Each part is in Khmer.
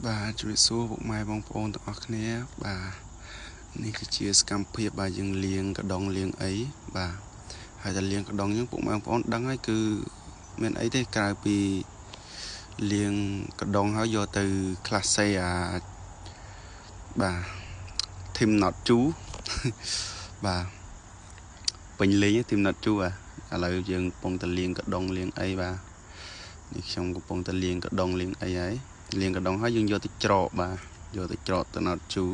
bàជួយសួរពុកម៉ែបងប្អូនទាំងអស់គ្នាបាទនេះគឺជាសកម្មភាពបាទយើងលាងកដងលាងអីបាទហើយតែលាងកដងយើងពុកម៉ែបងប្អូនដឹងហើយគឺមានអីទេក្រៅពីលាងកដងហើយយកទៅក្លាសេបាទធីមណតជូបាទពេញលេងធីមណតជូឥឡូវយើងកំពុងតែលាងកដងលាងអីបាទនេះខ្ញុំកំពុងតែលាងកដងលាងអីហើយលាងកដងហើយយើងយកទៅច្រកបាទយកទៅច្រកទៅណតជូ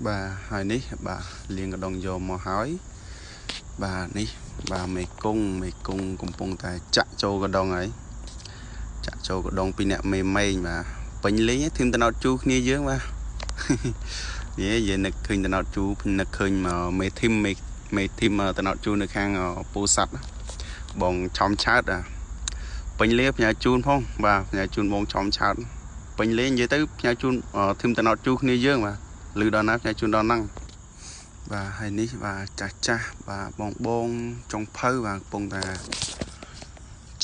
បាទហើយនេះបាទលាងកដងយកមកហើយបាទនេះបាទមេគង្គកំពុងតែចាក់ចូលកដងហើយចាក់ចូលកដងពីអ្នកមេម៉េងបាទពេញលេងធីមទៅណតជូគ្នាយើងបាទយើងនឹកឃើញទៅណតជូនឹកឃើញមកមេធីមទៅណតជូនៅខាងពូសាត់បងឆំឆើតពេញលេផ្ញើជូនផងបាទផ្ញើជូនបងឆំឆើតពេញលេនិយាយទៅផ្ញើជូនធីមទៅណតជូគ្នាយើងបាទឮដល់ណាផ្ញើជូនដល់ហ្នឹងបាទហើយនេះបាទចាស់បាទបងចុងភៅបាទកំពុងតែ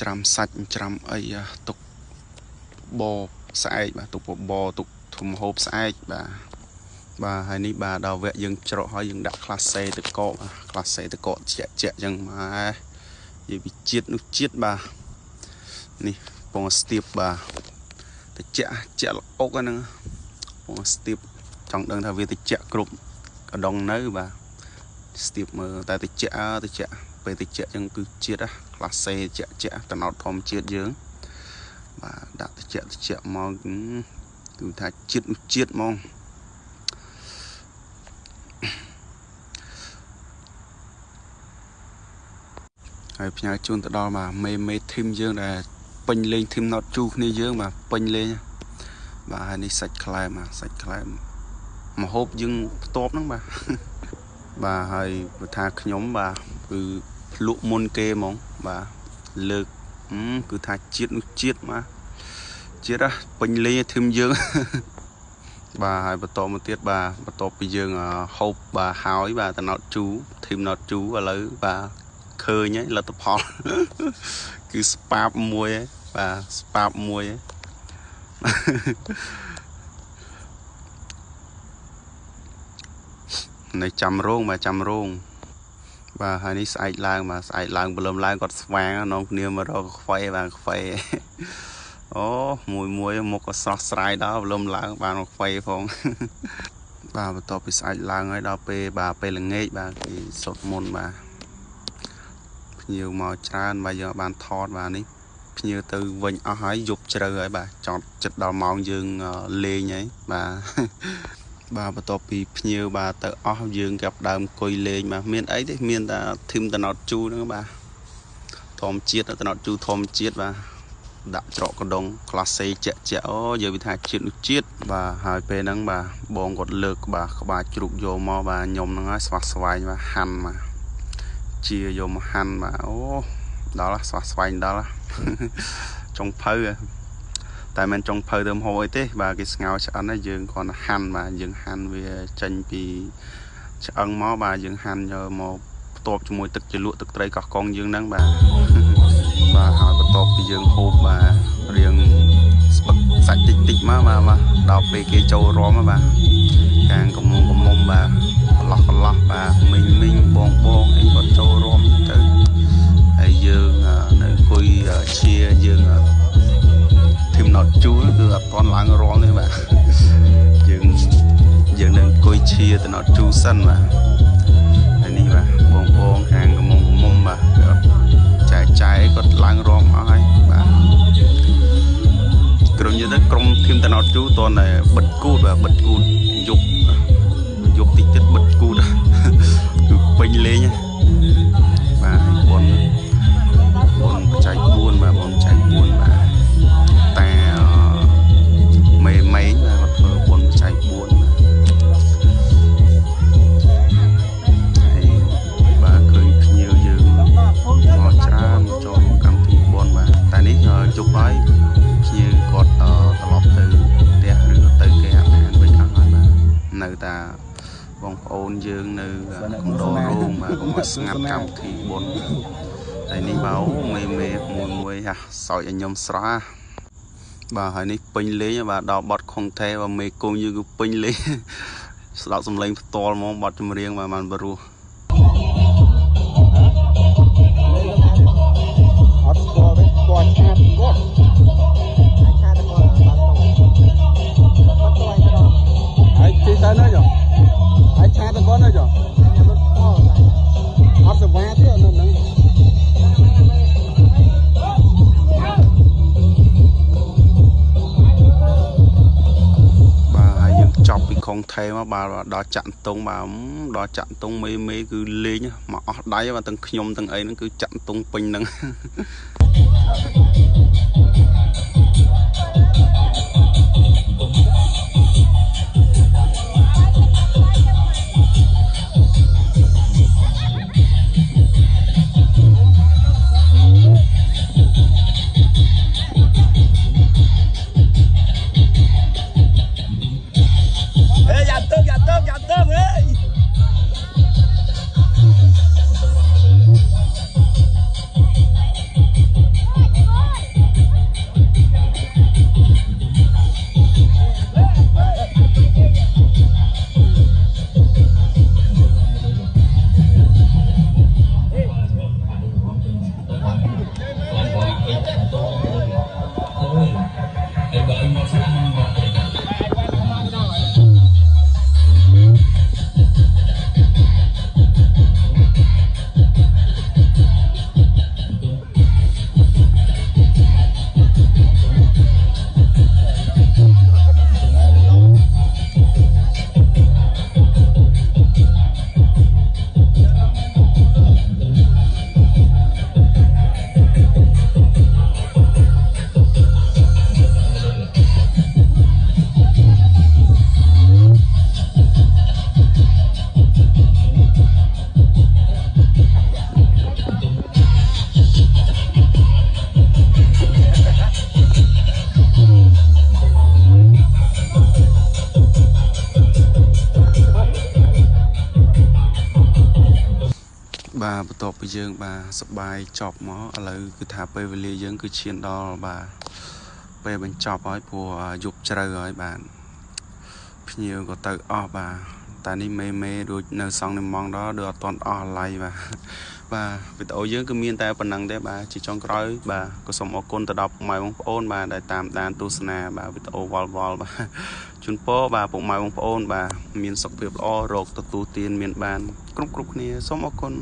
ច្រាំសាច់ច្រាំអីទុកបស្អែកបាទទុកបទុកធំហូបស្អែកបាទហើយនេះបាទដល់វគ្គយើងច្រកហើយយើងដាក់ក្លាសេទៅកកក្លាសេទៅកកជាក់អញ្ចឹងបាទនិយាយពីជាតិនោះជាតិបាទនេះពងស្ទាបបាទទៅជាក់ល្អុកហ្នឹងពងស្ទាបចង់ដឹងថាវាទៅជាក់គ្រប់កដងនៅបាទស្ទាបមើលតែទៅជាក់ពេលទៅជាក់អញ្ចឹងគឺជាតិក្លាសេជាក់តំណោតធម្មជាតិយើងបាទដាក់ទៅជាក់មកគឺថាជាតិនោះជាតិហ្មងហើយផ្ញើជូនទៅដល់បាទមេធីមយើងដែលពេញលេងធីមណតជូគ្នាយើងបាទពេញលេងបាទហើយនេះសាច់ខ្លែមសាច់ខ្លែមមកហូបយើងផ្ទាប់ហ្នឹងបាទបាទហើយបើថាខ្ញុំបាទគឺភ្លក់មុនគេហ្មងបាទលើកគឺថាជាតិនោះជាតិបាទជាតិពេញលេងធីមយើងបាទហើយបន្តមកទៀតបាទបន្ទាប់ពីយើងហូបបាទហើយបាទតំណោតជូធីមណតជូឥឡូវបាទឃើញហើយលទ្ធផលគឺស្ប៉ាបមួយបាទស្ប៉ាបមួយនៅចាំរោងបាទហើយនេះស្អែកឡើងបាទស្អែកឡើងព្រលឹមឡើងគាត់ស្វាងនាំគ្នាមករកខ្វៃបាទខ្វៃអូមួយមុខក៏ស្រស់ស្រាយដល់ព្រលឹមឡើងបានខ្វៃផងបាទបន្ទាប់ពីស្អែកឡើងហើយដល់ពេលល្ងាចបាទគេសុតមុនបាទភ្ញៀវមកច្រើនបាទយើងបានថតបាទនេះភ្ញៀវទៅវិញអស់ហើយយប់ជ្រៅហើយបាទចង់ចិត្តដល់ម៉ោងយើងលេងហើយបាទបន្ទាប់ពីភ្ញៀវបាទទៅអស់យើងចាប់ដើមអង្គុយលេងបាទមានអីទេមានតែធីមតំណោតជូហ្នឹងបាទធម្មជាតិតំណោតជូធម្មជាតិបាទដាក់ច្រកកដងក្លាសេជាក់អូយើងវិថាជាតិនោះជាតិបាទហើយពេលហ្នឹងបាទបងគាត់លើកបាទក្បាលជ្រូកយកមកបាទខ្ញុំហ្នឹងហើយស្វាស្វែងបាទហាន់បាទជាយកមកហាន់បាទអូដល់ស្វាស្វែងដល់ចុងភៅតែមិនចុងភៅទៅហូរអីទេបាទគេស្ងោរឆ្អិនហើយយើងគ្រាន់តែហាន់បាទយើងហាន់វាចេញពីឆ្អឹងមកបាទយើងហាន់យកមកផ្ទាប់ជាមួយទឹកជ្រលក់ទឹកត្រីកោះកុងយើងហ្នឹងបាទហើយបន្ទាប់ពីយើងហូបបាទរៀងស្ពឹកសាច់តិចមកបាទដល់ពេលគេចូលរំបាទខាងកមុំបាទកន្លោះបាទមីងបងអីគាត់ចូលរំទៅហើយយើងនៅអង្គុយឈៀយើងធីមណតជូគឺអត់ទាន់ឡើងរំទេបាទយើងនឹងអង្គុយឈៀតំណតជូសិនបាទហើយនេះបាទបងខាងកមុំបាទចែគាត់ឡើងរំអស់ហើយបាទក្រុមយើងទៅក្រុមធីមតំណតជូតតែបិទគូតបាទបិទគូតយប់តិចទៀតបិទគូតគឺពេញលេងបាទបនបច្ច័យ4បាទបនបច្ច័យ4បាទតាមេម៉េងបាទគាត់ធ្វើបនបច្ច័យ4បាទឃើញភ្ញៀវយើងមកច្រើនចូលកម្មវិធីបនបាទតែនេះជប់ហើយភ្ញៀវគាត់ត្រឡប់ទៅផ្ទះឬទៅគេអាហារវិញអស់ហើយបាទនៅតែបងប្អូនយើងនៅកណ្ដោរោងបាទកុំឲ្យស្ងាត់កម្មវិធីបុណ្យតែនេះបាទមេមួយសោយឲ្យខ្ញុំស្រស់ bà hỏi ní pin lý bà đào bọt không thế và mê cung như cái pin lý đọc xong lên to mong bọt trong riêng mà màn bà ru ai chơi tay nữa rồi ai cha được con nữa rồi áp được vẽ thế nó nắng chọc bị không thay mà bà đó chặn tung bà đó chặn tung mấy mấy cứ lên nhá mà đáy và từng nhom từng ấy nó cứ chặn tung pin nâng dặn tôm ơi bà bắt đầu bây giờ bà sắp bài chọc mó ở lại cứ thả về về dương cứ chiên đo bà về bên chọc ấy của dục trời rồi bạn nhiều có tự bà ta đi mê mê đôi nơi xong nên mong đó được toàn lại bà vì tổ dương cứ miên tay phần năng đấy bà chỉ trong cái bà có xong ở con tự đọc mày bông ôn bà đại tam đàn tu sna bà vì tổ vol vol bà chun po bà bụng mày bông ôn bà miên sọc việc o rột tu tiên miên bàn cúc cúc nè xong ở con